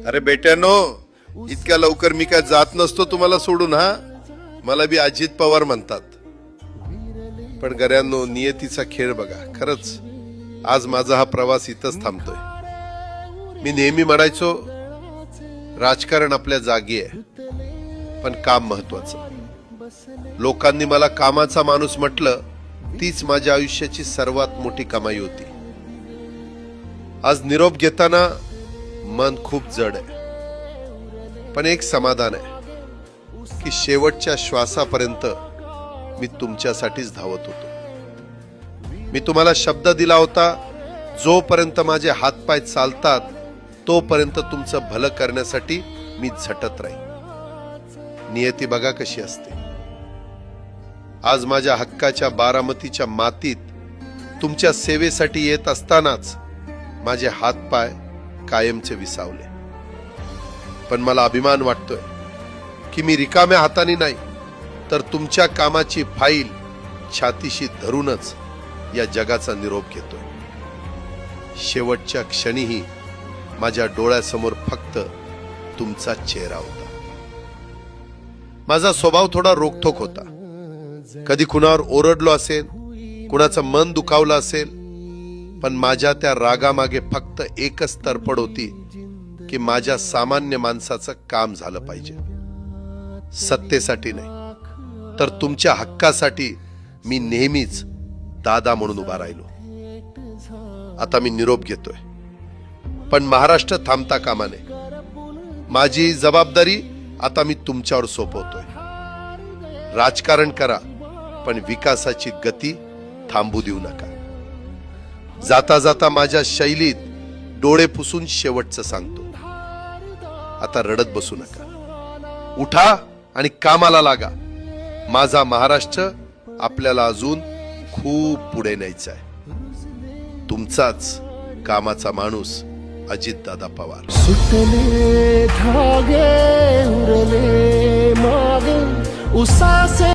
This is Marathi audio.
अरे बेट्यानो, इतक्या लवकर मी काय जात नसतो तुम्हाला सोडून. हा, मला बी अजित पवार म्हणतात. पण गऱ्यांनो, नियतीचा खेळ बघा. खरंच आज माझा हा प्रवास इथंच थांबतोय. मी नेहमी म्हणायचो राजकारण आपल्या जागी आहे, पण काम महत्वाचं. लोकांनी मला कामाचा माणूस म्हटलं, तीच माझ्या आयुष्याची सर्वात मोठी कमाई होती. आज निरोप घेताना मन खूप जड आहे, पण एक समाधान आहे की शेवटच्या श्वासापर्यंत मी तुमच्यासाठीच धावत होतो. मी तुम्हाला शब्द दिला होता, जोपर्यंत माझे हातपाय चालतात तोपर्यंत तुमचं भलं करण्यासाठी मी झटत राहील. नियती बघा कशी असते. आज माझ्या हक्काच्या बारामतीच्या मातीत तुमच्या सेवेसाठी येत असतानाच माझे हातपाय कायमचे विसावले. पण मला अभिमान वाटतोय की मी रिकाम्या हाताने नाही, तर तुमच्या कामाची फाईल छातीशी धरूनच या जगाचा निरोप घेतोय. शेवटच्या क्षणीही माझ्या डोळ्यासमोर फक्त तुमचा चेहरा होता. माझा स्वभाव थोडा रोखठोक होता. कधी कुणावर ओरडलो असेल, कुणाचं मन दुखावलं असेल, पण माझ्या त्या रागामागे फक्त एकच तडफड होती की माझ्या सामान्य माणसाचं काम झालं पाहिजे. सत्तेसाठी नाही, तर तुमच्या हक्कासाठी मी नेहमीच दादा म्हणून उभा राहिलो. आता मी निरोप घेतोय, पण महाराष्ट्र थांबता कामा नये. माझी जबाबदारी आता मी तुमच्यावर सोपवतोय. राजकारण करा, पण विकासाची गती थांबू देऊ नका. जाता जाता माझ्या शैलीत डोळे पुसून शेवटचं सांगतो, आता रडत बसू नका. उठा आणि कामाला लागा. माझा महाराष्ट्र आपल्याला अजून खूप पुढे न्यायचा आहे. तुमचाच कामाचा माणूस अजितदादा पवार. सुटले धागे उरले मागे उसासे